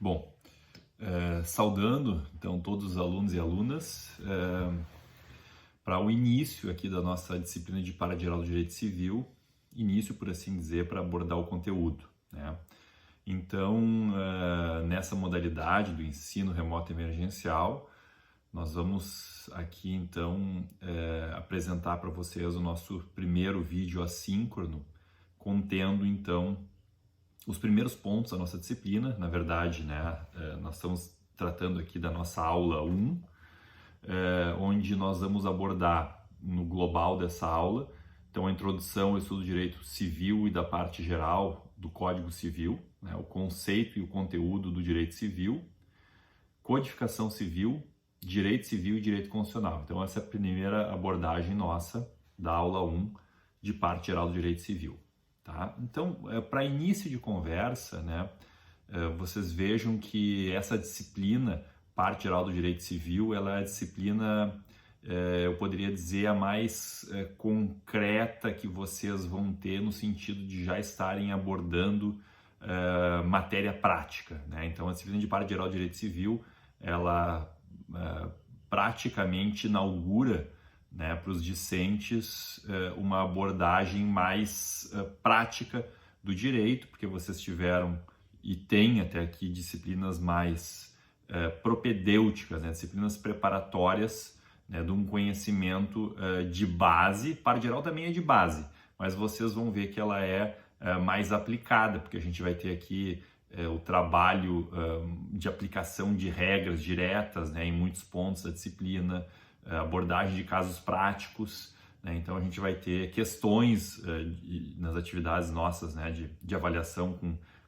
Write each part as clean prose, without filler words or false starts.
Bom, saudando então todos os alunos e alunas para o início aqui da nossa disciplina de Para-Geral do Direito Civil, início, por assim dizer, para abordar o conteúdo, né? Então, nessa modalidade do ensino remoto emergencial, nós vamos aqui então apresentar para vocês o nosso primeiro vídeo assíncrono, contendo então os primeiros pontos da nossa disciplina. Na verdade, né, nós estamos tratando aqui da nossa aula 1, onde nós vamos abordar no global dessa aula, então a introdução ao estudo do direito civil e da parte geral do Código Civil, né, o conceito e o conteúdo do direito civil, codificação civil, direito civil e direito constitucional. Então essa é a primeira abordagem nossa da aula 1 de parte geral do direito civil. Tá? Então, para início de conversa, né, vocês vejam que essa disciplina, parte geral do direito civil, ela é a disciplina, eu poderia dizer, a mais concreta que vocês vão ter no sentido de já estarem abordando matéria prática, né? Então, a disciplina de parte geral do direito civil, ela praticamente inaugura, né, para os discentes uma abordagem mais prática do direito, porque vocês tiveram e têm até aqui disciplinas mais propedêuticas, né, disciplinas preparatórias, né, de um conhecimento de base. Parte geral também é de base, mas vocês vão ver que ela é mais aplicada, porque a gente vai ter aqui o trabalho de aplicação de regras diretas, né, em muitos pontos da disciplina, abordagem de casos práticos, né? Então a gente vai ter questões nas atividades nossas, né, de avaliação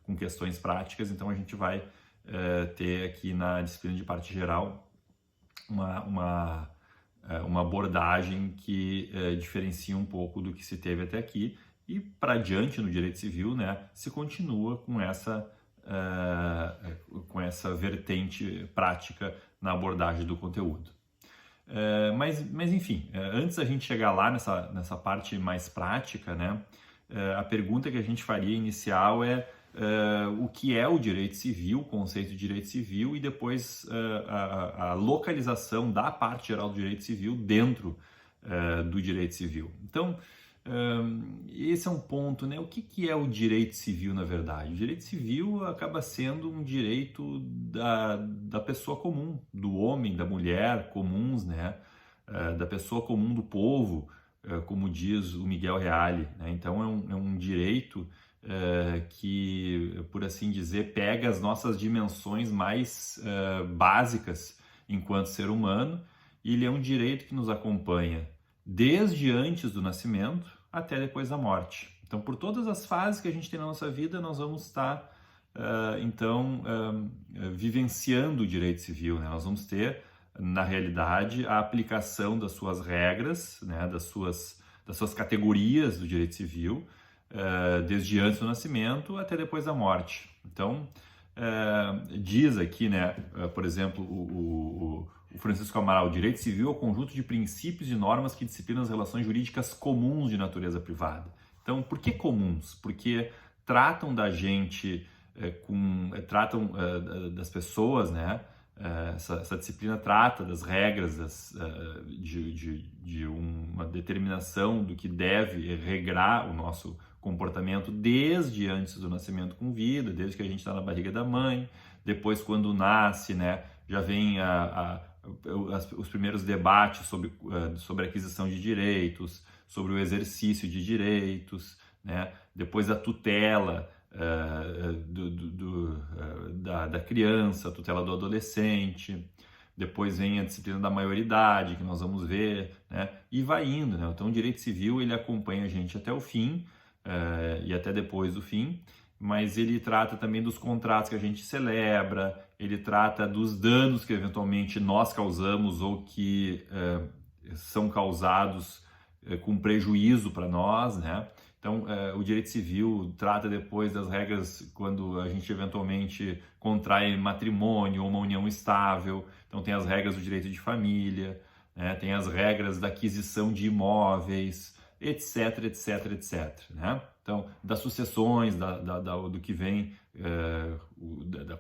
com questões práticas. Então a gente vai ter aqui na disciplina de parte geral uma abordagem que diferencia um pouco do que se teve até aqui, e para adiante no direito civil, né, se continua com essa vertente prática na abordagem do conteúdo. Mas enfim, antes da gente chegar lá nessa parte mais prática, né, a pergunta que a gente faria inicial é o que é o direito civil, o conceito de direito civil, e depois a localização da parte geral do direito civil dentro do direito civil. Então, esse é um ponto, né? O que é o direito civil, na verdade? O direito civil acaba sendo um direito da pessoa comum, do homem, da mulher comuns, né? Da pessoa comum do povo, como diz o Miguel Reale, né? Então é um direito que, por assim dizer, pega as nossas dimensões mais básicas enquanto ser humano, e ele é um direito que nos acompanha desde antes do nascimento até depois da morte. Então, por todas as fases que a gente tem na nossa vida, nós vamos estar, vivenciando o direito civil, né? Nós vamos ter, na realidade, a aplicação das suas regras, né? das suas categorias do direito civil, desde antes do nascimento até depois da morte. Então, diz aqui, né, por exemplo, o Francisco Amaral: o direito civil é o conjunto de princípios e normas que disciplinam as relações jurídicas comuns de natureza privada. Então, por que comuns? Porque tratam da gente, tratam das pessoas, né? Essa disciplina trata das regras, de uma determinação do que deve regrar o nosso comportamento desde antes do nascimento com vida, desde que a gente está na barriga da mãe. Depois, quando nasce, né, já vem os primeiros debates sobre a aquisição de direitos, sobre o exercício de direitos, né? Depois a tutela da criança, a tutela do adolescente. Depois vem a disciplina da maioridade, que nós vamos ver, né? E vai indo, né? Então o direito civil, ele acompanha a gente até o fim, e até depois do fim, mas ele trata também dos contratos que a gente celebra, ele trata dos danos que eventualmente nós causamos ou que são causados com prejuízo para nós, né? Então, o direito civil trata depois das regras quando a gente eventualmente contrai matrimônio ou uma união estável. Então, tem as regras do direito de família, né? Tem as regras da aquisição de imóveis, etc, etc, etc, né? Então, das sucessões, do que vem,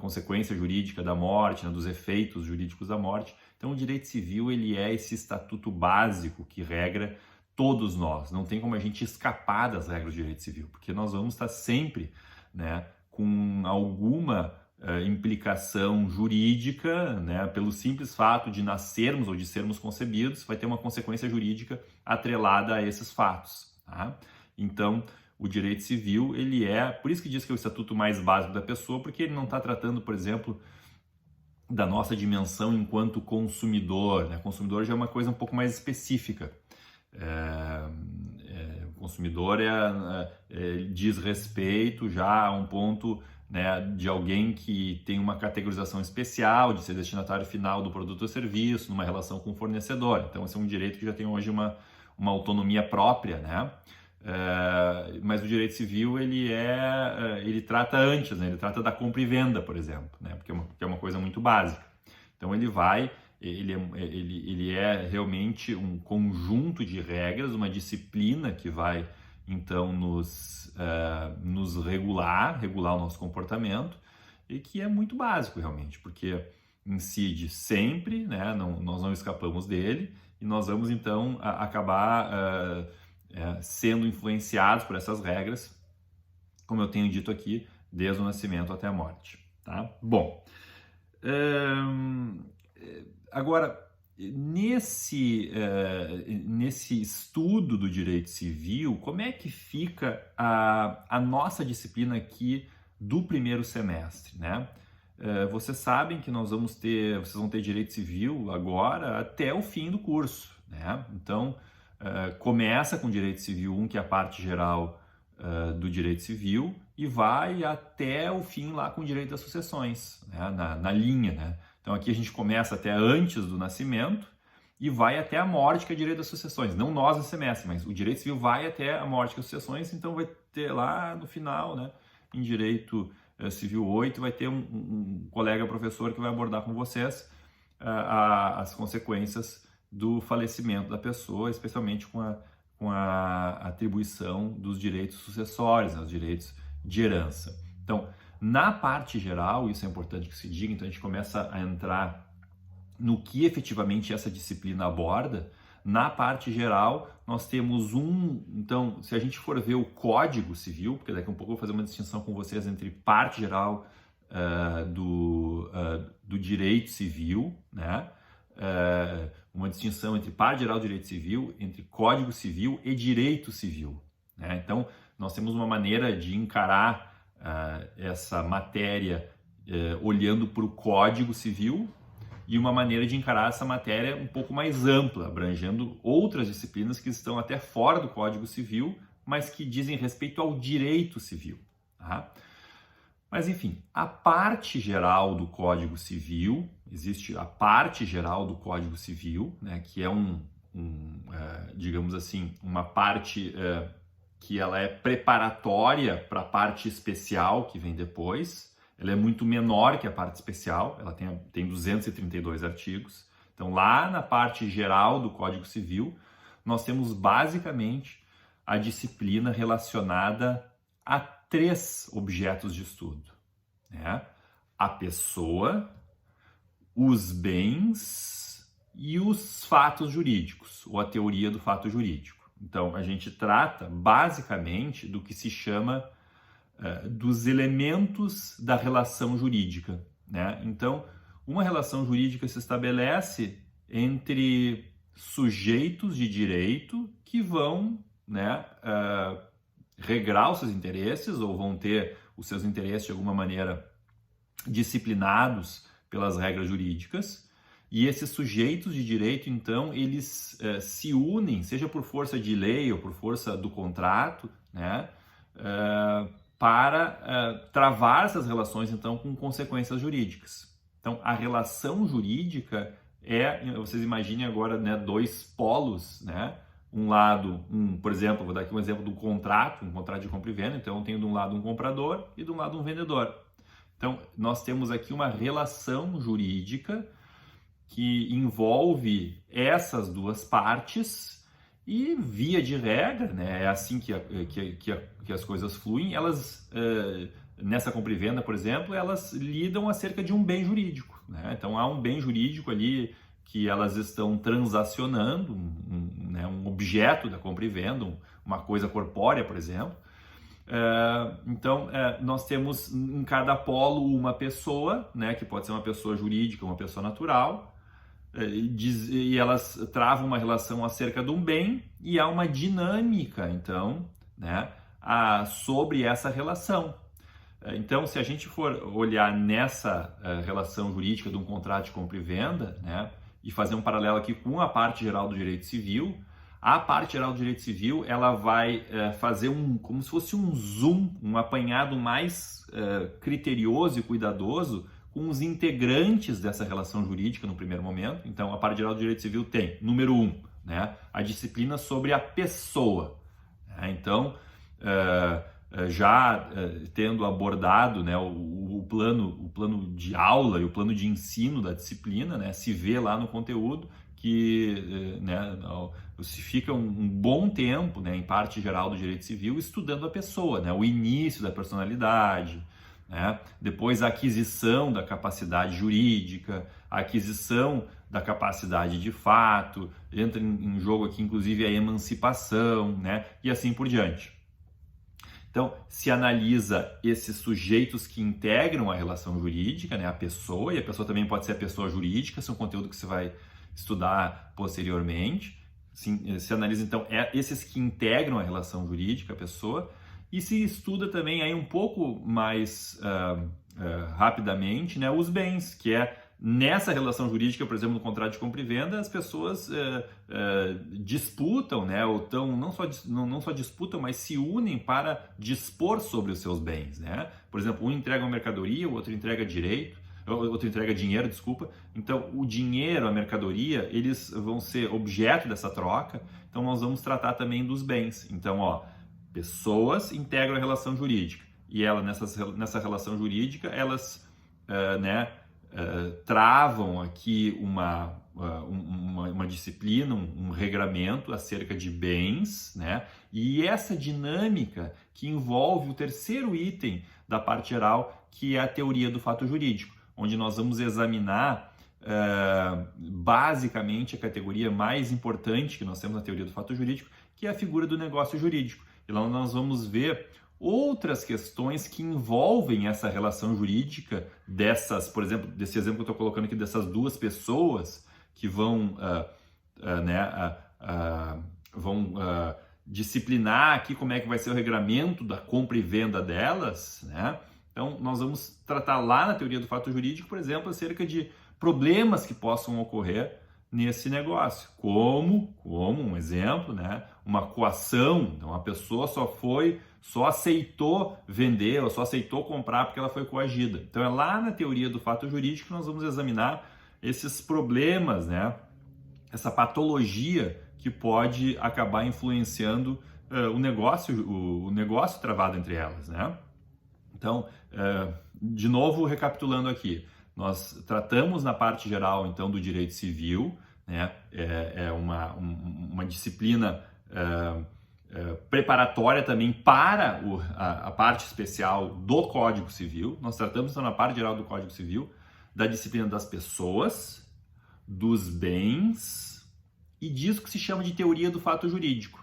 consequência jurídica da morte, né, dos efeitos jurídicos da morte. Então, o direito civil ele é esse estatuto básico que regra todos nós. Não tem como a gente escapar das regras do direito civil, porque nós vamos estar sempre, né, com alguma implicação jurídica, né, pelo simples fato de nascermos ou de sermos concebidos, vai ter uma consequência jurídica atrelada a esses fatos. Tá? Então, o direito civil, ele é, por isso que diz que é o estatuto mais básico da pessoa, porque ele não está tratando, por exemplo, da nossa dimensão enquanto consumidor, né? Consumidor já é uma coisa um pouco mais específica. O consumidor diz respeito já a um ponto, né, de alguém que tem uma categorização especial, de ser destinatário final do produto ou serviço, numa relação com o fornecedor. Então, esse é um direito que já tem hoje uma autonomia própria, né? Mas o direito civil ele trata antes, né? Ele trata da compra e venda, por exemplo, né? Porque é uma coisa muito básica. Então ele é realmente um conjunto de regras, uma disciplina que vai então nos regular o nosso comportamento, e que é muito básico realmente, porque incide sempre, né? Nós não escapamos dele, e nós vamos então acabar sendo influenciados por essas regras, como eu tenho dito aqui, desde o nascimento até a morte. Tá? Bom, agora, nesse estudo do direito civil, como é que fica a nossa disciplina aqui do primeiro semestre, né? Vocês sabem que vocês vão ter direito civil agora até o fim do curso, né? Então, começa com direito civil 1, que é a parte geral do direito civil, e vai até o fim lá com direito das sucessões, né? na linha, né? Então aqui a gente começa até antes do nascimento e vai até a morte, que é direito das sucessões. Não nós no semestre, mas o direito civil vai até a morte, que é as sucessões. Então vai ter lá no final, né, em direito civil 8, vai ter um colega professor que vai abordar com vocês as consequências do falecimento da pessoa, especialmente com a atribuição dos direitos sucessórios, né, os direitos de herança. Então, na parte geral, isso é importante que se diga, então a gente começa a entrar no que efetivamente essa disciplina aborda. Na parte geral, nós temos então, se a gente for ver o Código Civil, porque daqui a um pouco eu vou fazer uma distinção com vocês entre parte geral do direito civil, né? Uma distinção entre parte geral do direito civil, entre Código Civil e direito civil, né? Então, nós temos uma maneira de encarar essa matéria olhando para o Código Civil, e uma maneira de encarar essa matéria um pouco mais ampla, abrangendo outras disciplinas que estão até fora do Código Civil, mas que dizem respeito ao direito civil. Tá? Mas, enfim, a parte geral do Código Civil, existe a parte geral do Código Civil, né, que é digamos assim, uma parte que ela é preparatória para a parte especial que vem depois. Ela é muito menor que a parte especial, ela tem 232 artigos. Então, lá na parte geral do Código Civil, nós temos basicamente a disciplina relacionada a 3 objetos de estudo, né? A pessoa, os bens e os fatos jurídicos, ou a teoria do fato jurídico. Então, a gente trata basicamente do que se chama dos elementos da relação jurídica, né? Então, uma relação jurídica se estabelece entre sujeitos de direito que vão, né, regrar os seus interesses, ou vão ter os seus interesses de alguma maneira disciplinados pelas regras jurídicas, e esses sujeitos de direito, então, eles se unem, seja por força de lei ou por força do contrato, né, para travar essas relações, então, com consequências jurídicas. Então, a relação jurídica vocês imaginem agora, né, 2 polos, né? Um lado, por exemplo, vou dar aqui um exemplo do contrato, um contrato de compra e venda. Então, eu tenho de um lado um comprador e de um lado um vendedor. Então, nós temos aqui uma relação jurídica que envolve essas 2 partes. E, via de regra, né, é assim que as coisas fluem, elas nessa compra e venda, por exemplo, elas lidam acerca de um bem jurídico, né? Então há um bem jurídico ali que elas estão transacionando, né, um objeto da compra e venda, uma coisa corpórea, por exemplo. Então, nós temos em cada polo uma pessoa, né, que pode ser uma pessoa jurídica, uma pessoa natural, e elas travam uma relação acerca de um bem, e há uma dinâmica, então, né, sobre essa relação. Então, se a gente for olhar nessa relação jurídica de um contrato de compra e venda, né, e fazer um paralelo aqui com a parte geral do direito civil, a parte geral do direito civil ela vai fazer como se fosse um zoom, um apanhado mais criterioso e cuidadoso com os integrantes dessa relação jurídica no primeiro momento. Então, a parte geral do direito civil tem, número 1, né, a disciplina sobre a pessoa. Então, já tendo abordado, né, o plano de aula e o plano de ensino da disciplina, né, se vê lá no conteúdo que, né, se fica um bom tempo, né, em parte geral do direito civil estudando a pessoa, né, o início da personalidade, né, depois a aquisição da capacidade jurídica, a aquisição da capacidade de fato, entra em jogo aqui inclusive a emancipação, né, e assim por diante. Então, se analisa esses sujeitos que integram a relação jurídica, né, a pessoa, e a pessoa também pode ser a pessoa jurídica, esse é um conteúdo que você vai estudar posteriormente. Se analisa, então, esses que integram a relação jurídica, a pessoa, e se estuda também aí um pouco mais rapidamente, né, os bens, que é nessa relação jurídica, por exemplo, no contrato de compra e venda, as pessoas disputam, né, ou não só disputam, mas se unem para dispor sobre os seus bens, né? Por exemplo, um entrega uma mercadoria, o outro entrega outro entrega dinheiro, desculpa. Então, o dinheiro, a mercadoria, eles vão ser objeto dessa troca. Então, nós vamos tratar também dos bens. Então, pessoas integram a relação jurídica e nessa relação jurídica, elas, travam aqui uma disciplina, um regramento acerca de bens, né? E essa dinâmica que envolve o terceiro item da parte geral, que é a teoria do fato jurídico, onde nós vamos examinar basicamente a categoria mais importante que nós temos na teoria do fato jurídico, que é a figura do negócio jurídico. E lá nós vamos ver outras questões que envolvem essa relação jurídica por exemplo, desse exemplo que eu estou colocando aqui, dessas duas pessoas que vão disciplinar aqui como é que vai ser o regramento da compra e venda delas, né? Então, nós vamos tratar lá na teoria do fato jurídico, por exemplo, acerca de problemas que possam ocorrer nesse negócio, como um exemplo, né, uma coação. Então, a pessoa só aceitou vender ou só aceitou comprar porque ela foi coagida. Então, é lá na teoria do fato jurídico que nós vamos examinar esses problemas, né, essa patologia que pode acabar influenciando o negócio travado entre elas, né? Então, de novo, recapitulando aqui, nós tratamos na parte geral, então, do direito civil, né? É uma disciplina preparatória também para a parte especial do Código Civil. Nós tratamos, então, na parte geral do Código Civil, da disciplina das pessoas, dos bens e disso que se chama de teoria do fato jurídico,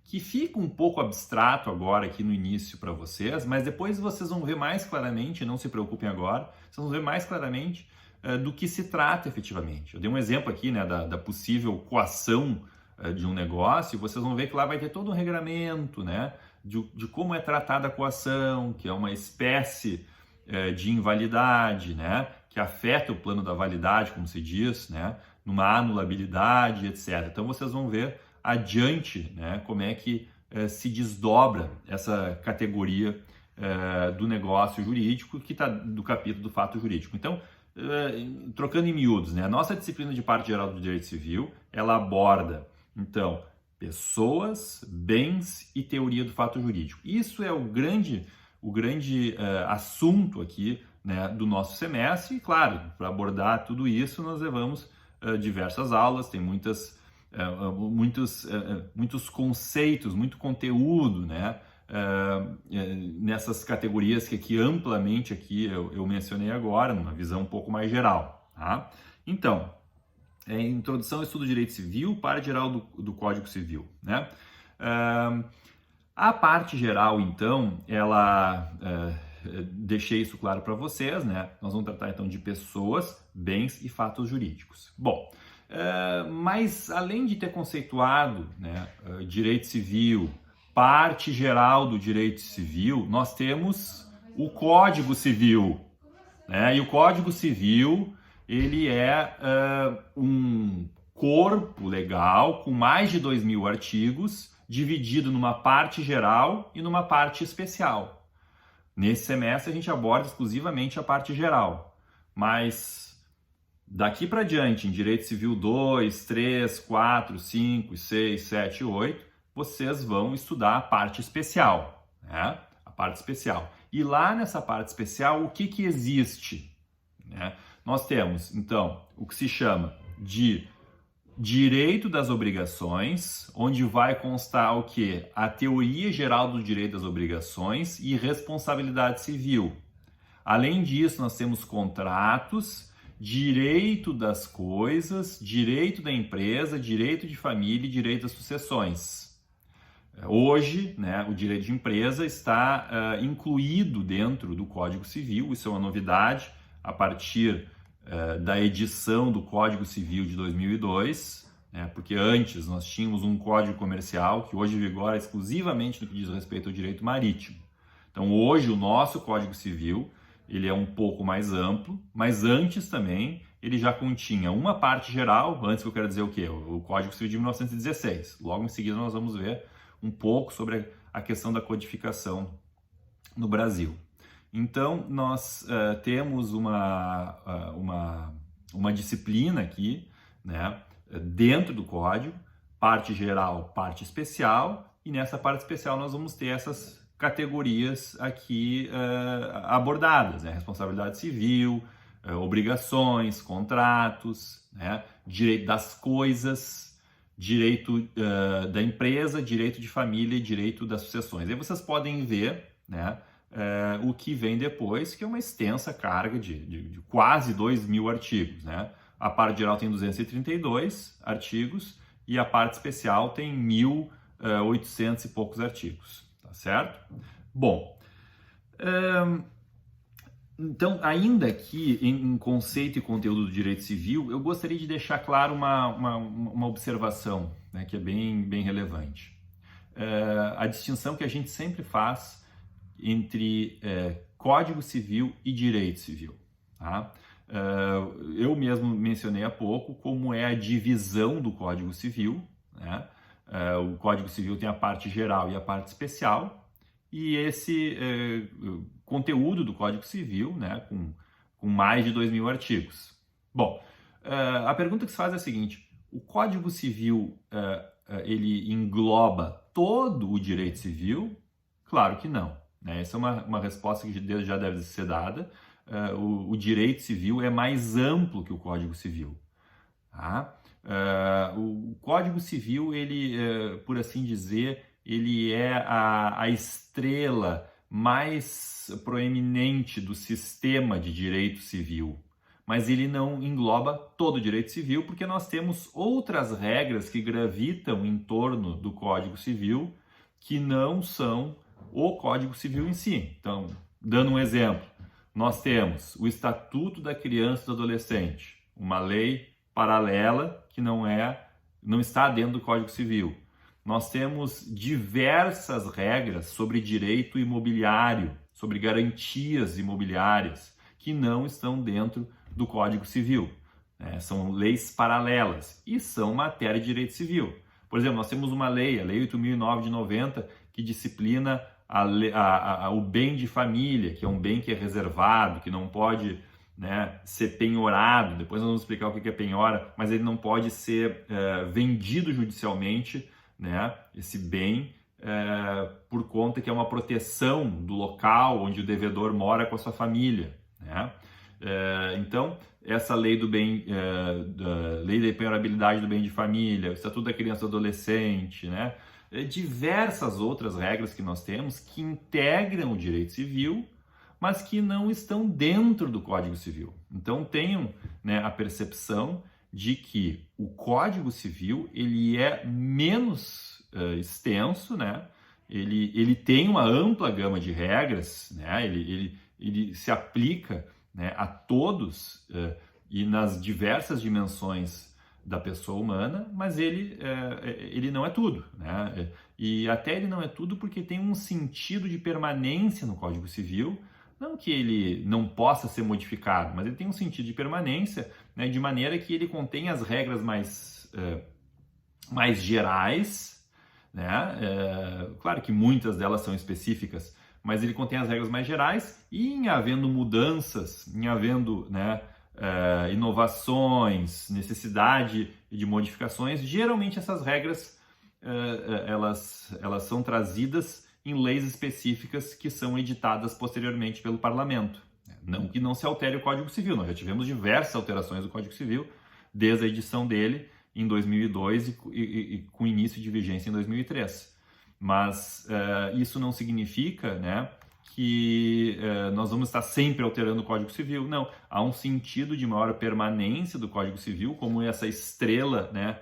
que fica um pouco abstrato agora aqui no início para vocês, mas depois vocês vão ver mais claramente, não se preocupem agora, vocês vão ver mais claramente do que se trata efetivamente. Eu dei um exemplo aqui, né, da possível coação de um negócio, e vocês vão ver que lá vai ter todo um regramento, né, de como é tratada a coação, que é uma espécie de invalidade, né, que afeta o plano da validade, como se diz, né, numa anulabilidade, etc. Então vocês vão ver adiante, né, como é que se desdobra essa categoria do negócio jurídico, que está do capítulo do fato jurídico. Então, trocando em miúdos, né, a nossa disciplina de parte geral do direito civil, ela aborda, então, pessoas, bens e teoria do fato jurídico. Isso é o grande assunto aqui, né, do nosso semestre. E, claro, para abordar tudo isso, nós levamos diversas aulas, tem muitos conceitos, muito conteúdo, né, nessas categorias que aqui amplamente aqui eu mencionei agora, numa visão um pouco mais geral. Tá? Então, introdução ao estudo do direito civil, parte geral do Código Civil. Né? A parte geral, então, ela... deixei isso claro para vocês, né? Nós vamos tratar então de pessoas, bens e fatos jurídicos. Bom, mas além de ter conceituado, né, direito civil, parte geral do direito civil, nós temos o Código Civil, né? E o Código Civil, ele é um corpo legal com mais de 2.000 artigos, dividido numa parte geral e numa parte especial. Nesse semestre a gente aborda exclusivamente a parte geral, mas daqui para diante, em Direito Civil 2, 3, 4, 5, 6, 7 e 8, vocês vão estudar a parte especial, né? A parte especial. E lá nessa parte especial, o que existe? Né? Nós temos, então, o que se chama de direito das obrigações, onde vai constar o quê? A teoria geral do direito das obrigações e responsabilidade civil. Além disso, nós temos contratos, direito das coisas, direito da empresa, direito de família e direito das sucessões. Hoje, né, o direito de empresa está incluído dentro do Código Civil, isso é uma novidade a partir da edição do Código Civil de 2002, né, porque antes nós tínhamos um Código Comercial que hoje vigora exclusivamente no que diz respeito ao direito marítimo. Então hoje o nosso Código Civil ele é um pouco mais amplo, mas antes também ele já continha uma parte geral, antes que eu quero dizer o quê? O Código Civil de 1916. Logo em seguida nós vamos ver um pouco sobre a questão da codificação no Brasil. Então, nós temos uma disciplina aqui, né, dentro do código, parte geral, parte especial, e nessa parte especial nós vamos ter essas categorias aqui abordadas, né, responsabilidade civil, obrigações, contratos, né, direito das coisas, direito da empresa, direito de família e direito das sucessões. Aí vocês podem ver, né, o que vem depois, que é uma extensa carga de quase 2.000 artigos. Né? A parte geral tem 232 artigos e a parte especial tem 1.800 e poucos artigos. Tá certo? Bom, então, ainda aqui em conceito e conteúdo do direito civil, eu gostaria de deixar claro uma observação, né, que é bem relevante. A distinção que a gente sempre faz entre Código Civil e Direito Civil. Tá? Eu mesmo mencionei há pouco como é a divisão do Código Civil. Né? O Código Civil tem a parte geral e a parte especial, e esse conteúdo do Código Civil, né, com mais de 2.000 artigos. Bom, a pergunta que se faz é a seguinte: o Código Civil ele engloba todo o direito civil? Claro que não. Né? Essa é uma resposta que já deve ser dada. O direito civil é mais amplo que o Código Civil. Tá? O Código Civil, ele, por assim dizer, ele é a estrela mais proeminente do sistema de direito civil. Mas ele não engloba todo o direito civil, porque nós temos outras regras que gravitam em torno do Código Civil que não são o Código Civil em si. Então, dando um exemplo, nós temos o Estatuto da Criança e do Adolescente, uma lei paralela que não está dentro do Código Civil. Nós temos diversas regras sobre direito imobiliário, sobre garantias imobiliárias, que não estão dentro do Código Civil. São leis paralelas e são matéria de direito civil. Por exemplo, nós temos uma lei, a Lei 8.009 de 90, que disciplina o bem de família, que é um bem que é reservado, que não pode, né, ser penhorado. Depois nós vamos explicar o que é penhora, mas ele não pode ser vendido judicialmente, né, esse bem, por conta que é uma proteção do local onde o devedor mora com a sua família. Né? Então, essa lei do bem, lei da penhorabilidade do bem de família, o Estatuto da Criança e do Adolescente, né? diversas outras regras que nós temos que integram o direito civil, mas que não estão dentro do Código Civil. Então tenham, né, a percepção de que o Código Civil ele é menos extenso, né? Ele tem uma ampla gama de regras, né? Ele se aplica, né, a todos e nas diversas dimensões da pessoa humana, mas ele não é tudo, né? E até ele não é tudo porque tem um sentido de permanência no Código Civil, não que ele não possa ser modificado, mas ele tem um sentido de permanência, né, de maneira que ele contém as regras mais gerais, né? Claro que muitas delas são específicas, mas ele contém as regras mais gerais e em havendo mudanças, em havendo, né, inovações, necessidade de modificações, geralmente essas regras elas são trazidas em leis específicas que são editadas posteriormente pelo Parlamento. Não que não se altere o Código Civil, nós já tivemos diversas alterações do Código Civil desde a edição dele em 2002 e com início de vigência em 2003. Mas isso não significa, né, que nós vamos estar sempre alterando o Código Civil. Não, há um sentido de maior permanência do Código Civil, como essa estrela, né,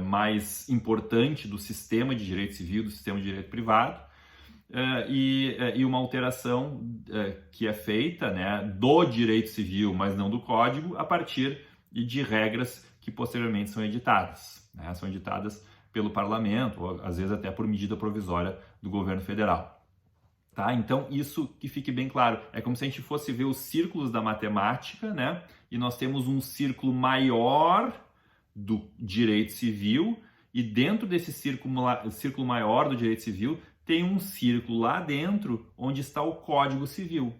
mais importante do sistema de direito civil, do sistema de direito privado, e uma alteração que é feita, né, do direito civil, mas não do Código, a partir de regras que posteriormente são editadas, né, são editadas pelo Parlamento, ou às vezes até por medida provisória do governo federal. Tá? Então, isso que fique bem claro, é como se a gente fosse ver os círculos da matemática, né? E nós temos um círculo maior do direito civil, e dentro desse círculo maior do direito civil, tem um círculo lá dentro onde está o Código Civil.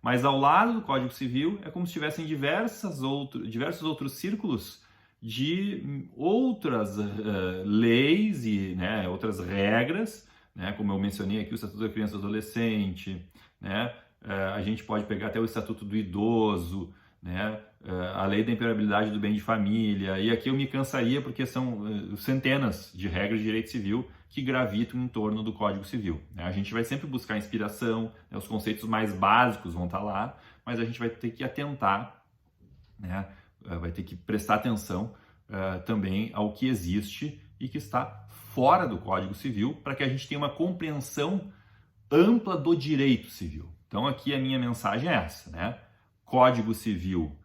Mas ao lado do Código Civil é como se tivessem diversos outros círculos de outras leis e, né, outras regras, né, como eu mencionei aqui, o Estatuto da Criança e do Adolescente, né, a gente pode pegar até o Estatuto do Idoso, né, a Lei da Imperabilidade do Bem de Família, e aqui eu me cansaria porque são centenas de regras de direito civil que gravitam em torno do Código Civil. Né? A gente vai sempre buscar inspiração, né, os conceitos mais básicos vão estar lá, mas a gente vai ter que atentar, né, vai ter que prestar atenção também ao que existe e que está fora do Código Civil, para que a gente tenha uma compreensão ampla do direito civil. Então aqui a minha mensagem é essa, né? Código Civil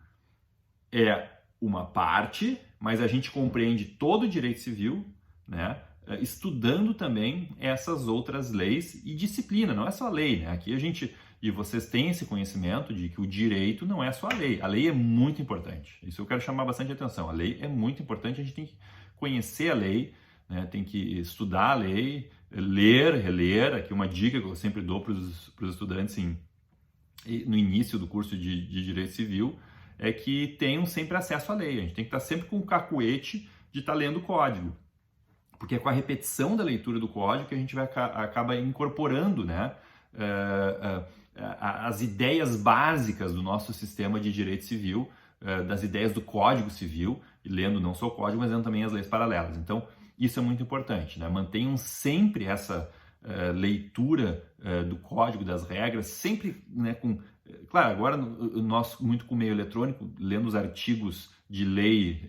é uma parte, mas a gente compreende todo o direito civil, né, estudando também essas outras leis e disciplina, não é só lei, né? Aqui a gente, e vocês têm esse conhecimento de que o direito não é só a lei é muito importante, isso eu quero chamar bastante atenção, a lei é muito importante, a gente tem que conhecer a lei, né? Tem que estudar a lei, ler, reler, aqui uma dica que eu sempre dou para os estudantes no início do curso de Direito Civil, é que tenham sempre acesso à lei, a gente tem que estar sempre com o cacuete de estar lendo o código, porque é com a repetição da leitura do código que a gente acaba incorporando, né, as ideias básicas do nosso sistema de direito civil, das ideias do Código Civil, e lendo não só o código, mas lendo também as leis paralelas. Então, isso é muito importante, né? Mantenham sempre essa leitura do código, das regras, sempre, né, claro, agora nós muito com o meio eletrônico, lendo os artigos de lei,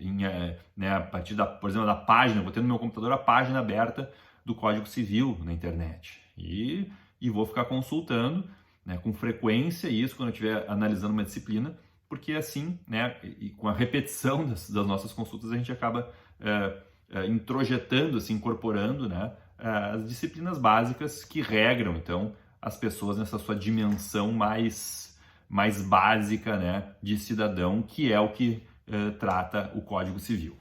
né, a partir por exemplo, da página, vou ter no meu computador a página aberta do Código Civil na internet e vou ficar consultando, né, com frequência isso quando eu estiver analisando uma disciplina, porque assim, né, e com a repetição das nossas consultas a gente acaba introjetando, assim, incorporando, né, as disciplinas básicas que regram, então, as pessoas nessa sua dimensão mais básica, né, de cidadão, que é o que trata o Código Civil.